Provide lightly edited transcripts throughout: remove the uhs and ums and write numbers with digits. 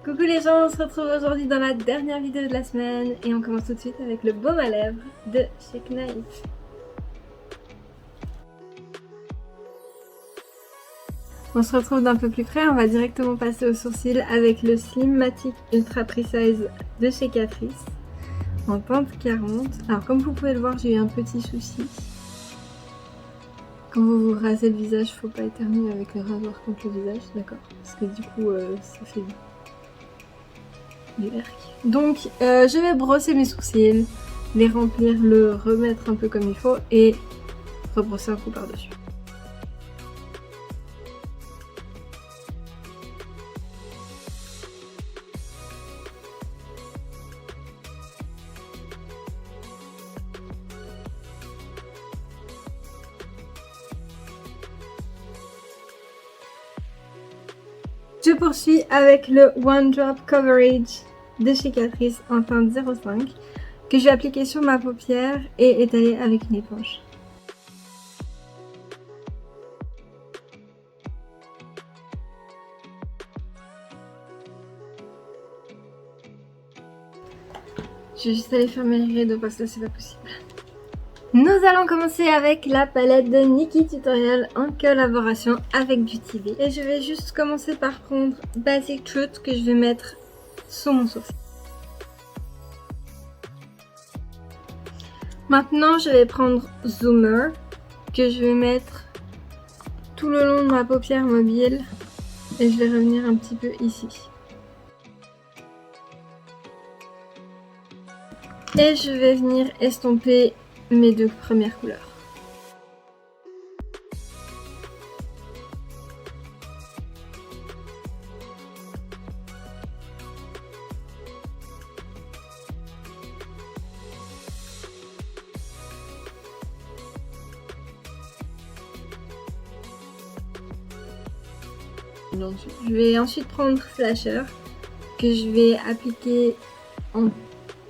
Coucou les gens, on se retrouve aujourd'hui dans la dernière vidéo de la semaine et on commence tout de suite avec le baume à lèvres de chez Knife. On se retrouve d'un peu plus près, on va directement passer aux sourcils avec le Slimmatic Ultra Precise de chez Catrice en teinte 40. Alors comme vous pouvez le voir, j'ai eu un petit souci. Quand vous vous rasez le visage, faut pas éternuer avec le rasoir contre le visage, d'accord? Parce que du coup, ça fait du erc. Donc, je vais brosser mes sourcils, les remplir, le remettre un peu comme il faut et rebrosser un coup par-dessus. Je poursuis avec le One Drop Coverage de chez Catrice en teinte 05 que je vais appliquer sur ma paupière et étaler avec une éponge. Je vais juste aller fermer les rideaux parce que là c'est pas possible. Nous allons commencer avec la palette de Nikkie Tutorial en collaboration avec Beauty Bay. Et je vais juste commencer par prendre Basic Truth que je vais mettre sur mon sourcil. Maintenant je vais prendre Zoomer que je vais mettre tout le long de ma paupière mobile et je vais revenir un petit peu ici. Et je vais venir estomper mes deux premières couleurs. Je vais ensuite prendre Flasher que je vais appliquer en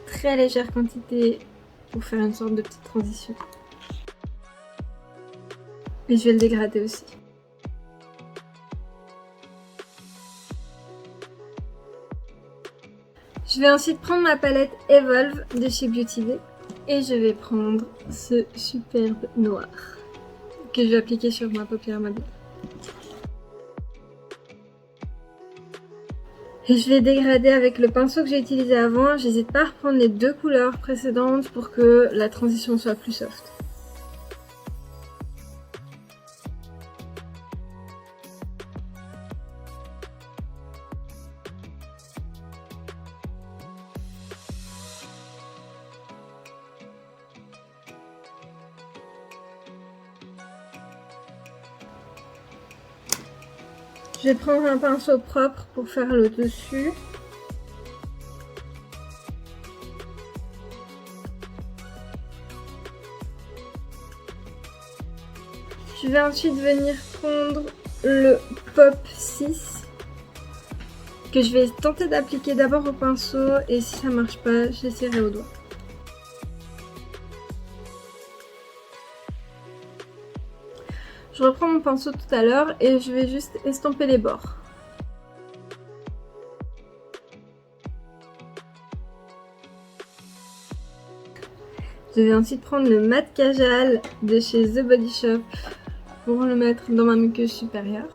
très légère quantité pour faire une sorte de petite transition. Et je vais le dégrader aussi. Je vais ensuite prendre ma palette Evolve de chez Beauty Bay et je vais prendre ce superbe noir que je vais appliquer sur ma paupière mobile. Et je vais dégrader avec le pinceau que j'ai utilisé avant. J'hésite pas à reprendre les deux couleurs précédentes pour que la transition soit plus soft. Je vais prendre un pinceau propre pour faire le dessus. Je vais ensuite venir prendre le Pop 6 que je vais tenter d'appliquer d'abord au pinceau et si ça marche pas, j'essaierai au doigt. Je reprends mon pinceau tout à l'heure et je vais juste estomper les bords. Je vais ensuite prendre le mat Kajal de chez The Body Shop pour le mettre dans ma muqueuse supérieure.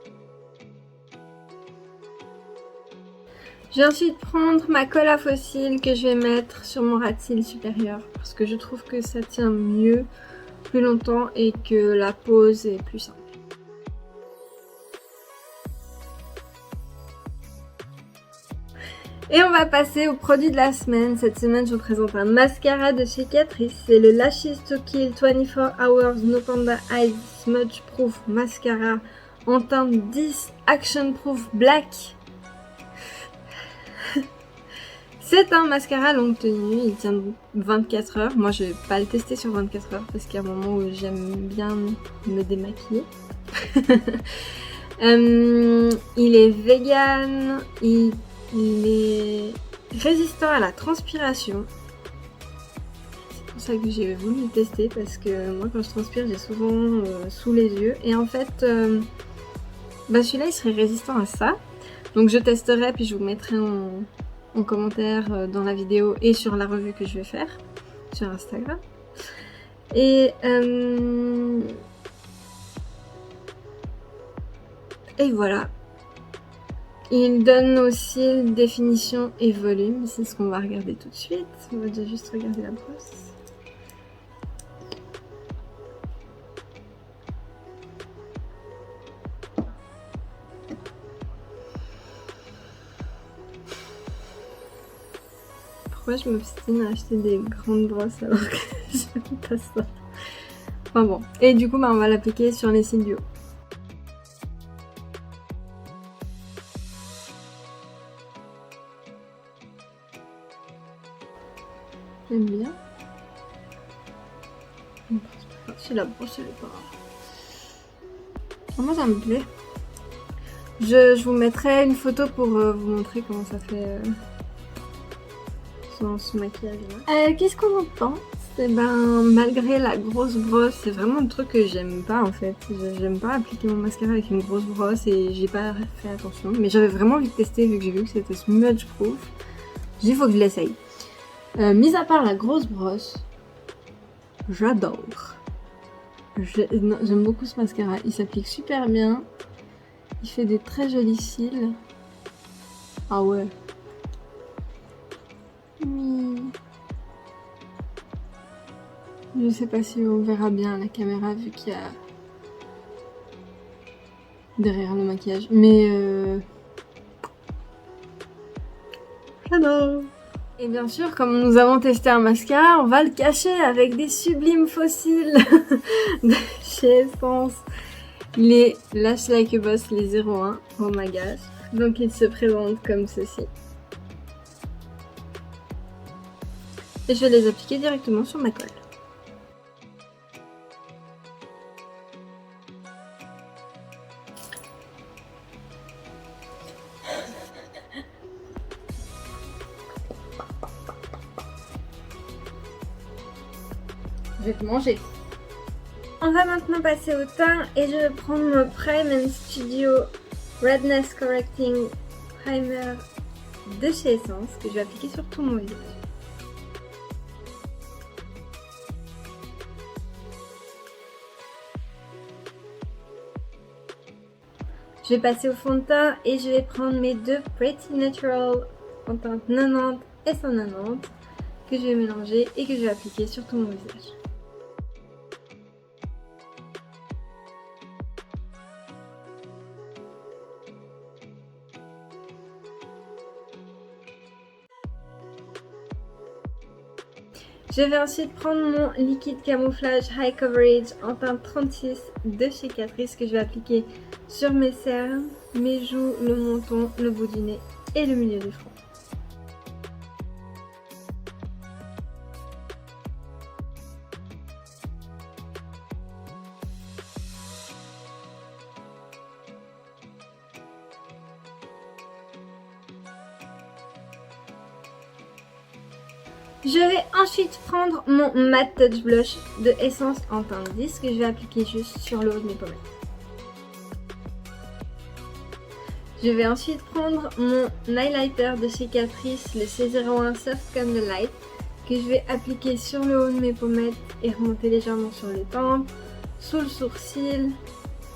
Je vais ensuite prendre ma colle à fossiles que je vais mettre sur mon ras de cils supérieur parce que je trouve que ça tient mieux, plus longtemps et que la pose est plus simple. Et on va passer au produit de la semaine. Cette semaine, je vous présente un mascara de chez Catrice. C'est le Lashes to Kill 24 Hours No Panda Eyes Smudge Proof Mascara en teinte 10 Action Proof Black. C'est un mascara longue tenue, il tient 24 heures. Moi, je vais pas le tester sur 24 heures parce qu'il y a un moment où j'aime bien me démaquiller. Il est vegan, il est résistant à la transpiration. C'est pour ça que j'ai voulu le tester parce que moi, quand je transpire, j'ai souvent sous les yeux. Et en fait, celui-là, il serait résistant à ça. Donc je testerai puis je vous mettrai en commentaire dans la vidéo et sur la revue que je vais faire sur Instagram. Et voilà. Il donne aussi définition et volume, c'est ce qu'on va regarder tout de suite. On va déjà juste regarder la brosse. Pourquoi je m'obstine à acheter des grandes brosses alors que j'aime pas ça? Enfin bon. Et du coup, on va l'appliquer sur les cils du haut. J'aime bien. Si la brosse elle est pas... Moi ça me plaît. Je vous mettrai une photo pour vous montrer comment ça fait ce maquillage là. Qu'est-ce qu'on en pense? Eh ben, malgré la grosse brosse, c'est vraiment un truc que j'aime pas en fait. J'aime pas appliquer mon mascara avec une grosse brosse et j'ai pas fait attention. Mais j'avais vraiment envie de tester vu que j'ai vu que c'était smudge proof. J'ai dit faut que je l'essaye. Mis à part la grosse brosse, j'adore. J'aime beaucoup ce mascara. Il s'applique super bien. Il fait des très jolis cils. Ah ouais. Je sais pas si on verra bien à la caméra vu qu'il y a derrière le maquillage. Mais j'adore. Et bien sûr, comme nous avons testé un mascara, on va le cacher avec des sublimes fossiles de chez Essence. Les Lash Like a Boss, les 01. Oh my gosh. Donc il se présente comme ceci. Et je vais les appliquer directement sur ma colle. Je vais te manger. On va maintenant passer au teint et je vais prendre mon Prime Studio Redness Correcting Primer de chez Essence que je vais appliquer sur tout mon visage. Je vais passer au fond de teint et je vais prendre mes deux Pretty Natural en teinte 90 et 190 que je vais mélanger et que je vais appliquer sur tout mon visage. Je vais ensuite prendre mon liquide camouflage High Coverage en teinte 36 de chez Catrice que je vais appliquer sur mes cernes, mes joues, le menton, le bout du nez et le milieu du front. Je vais ensuite prendre mon Matte Touch Blush de Essence en teinte 10 que je vais appliquer juste sur le haut de mes pommettes. Je vais ensuite prendre mon highlighter de chez Catrice, le C01 Soft Candlelight, que je vais appliquer sur le haut de mes pommettes et remonter légèrement sur les tempes, sous le sourcil,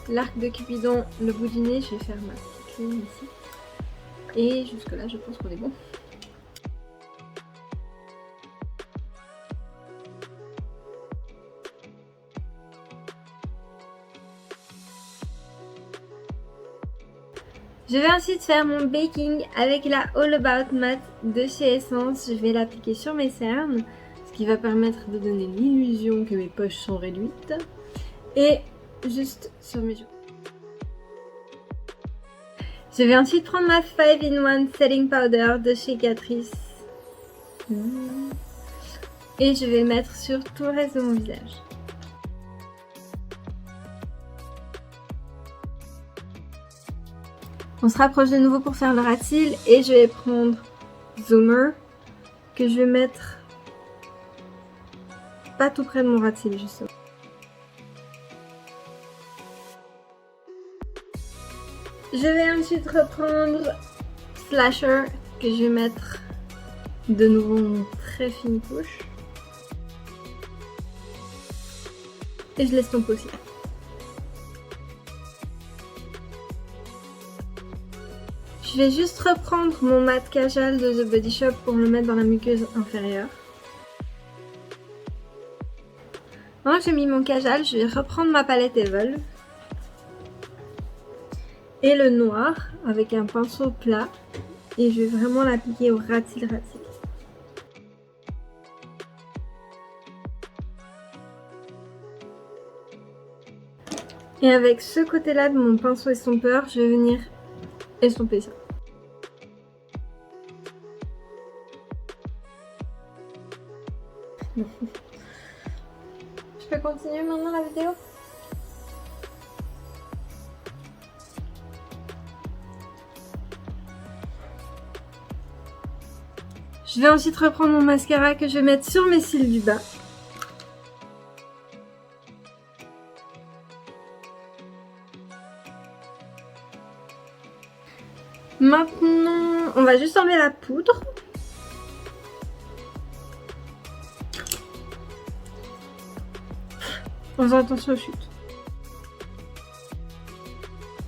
l'arc de Cupidon, le bout du nez. Je vais faire ma petite ligne ici. Et jusque là, je pense qu'on est bon. Je vais ensuite faire mon baking avec la All About Matte de chez Essence. Je vais l'appliquer sur mes cernes, ce qui va permettre de donner l'illusion que mes poches sont réduites. Et juste sur mes joues. Je vais ensuite prendre ma 5-in-1 Setting Powder de chez Catrice. Et je vais mettre sur tout le reste de mon visage. On se rapproche de nouveau pour faire le ras de cils et je vais prendre Zoomer que je vais mettre pas tout près de mon ras de cils justement. Je vais ensuite reprendre Slasher que je vais mettre de nouveau en très fine couche. Et je laisse tomber aussi. Je vais juste reprendre mon mat Kajal de The Body Shop pour le mettre dans la muqueuse inférieure. Maintenant que j'ai mis mon Kajal, je vais reprendre ma palette Evolve. Et le noir avec un pinceau plat. Et je vais vraiment l'appliquer au ratil-ratil. Et avec ce côté-là de mon pinceau estompeur, je vais venir estomper ça. Je peux continuer maintenant la vidéo? Je vais ensuite reprendre mon mascara que je vais mettre sur mes cils du bas. Maintenant, on va juste enlever la poudre. En faisant attention aux chutes.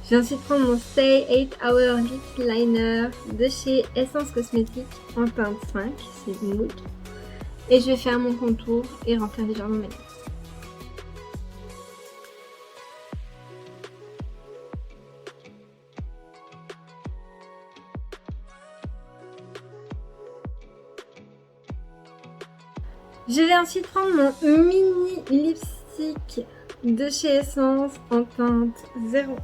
Je vais ensuite prendre mon Stay 8 Hour Lip Liner de chez Essence Cosmétique en teinte 5, c'est nude. Et je vais faire mon contour et remplir légèrement mes lèvres. Je vais ensuite prendre mon mini lipstick de chez Essence en teinte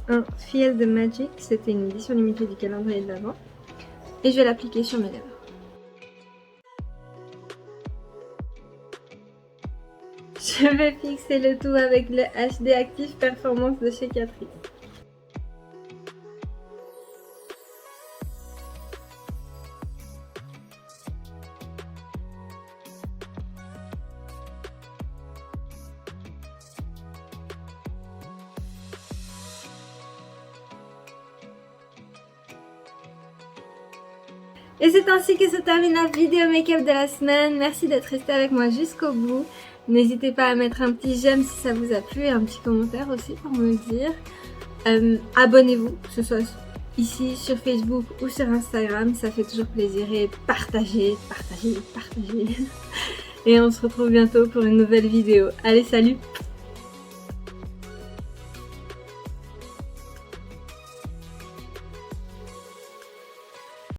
01 Fiel de Magic. C'était une édition limitée du calendrier de l'Avent. Et je vais l'appliquer sur mes lèvres. Je vais fixer le tout avec le HD Active Performance de chez Catrice. Et c'est ainsi que se termine la vidéo make-up de la semaine. Merci d'être resté avec moi jusqu'au bout. N'hésitez pas à mettre un petit j'aime si ça vous a plu et un petit commentaire aussi pour me le dire. Abonnez-vous, que ce soit ici sur Facebook ou sur Instagram, ça fait toujours plaisir. Et partagez. Et on se retrouve bientôt pour une nouvelle vidéo. Allez, salut!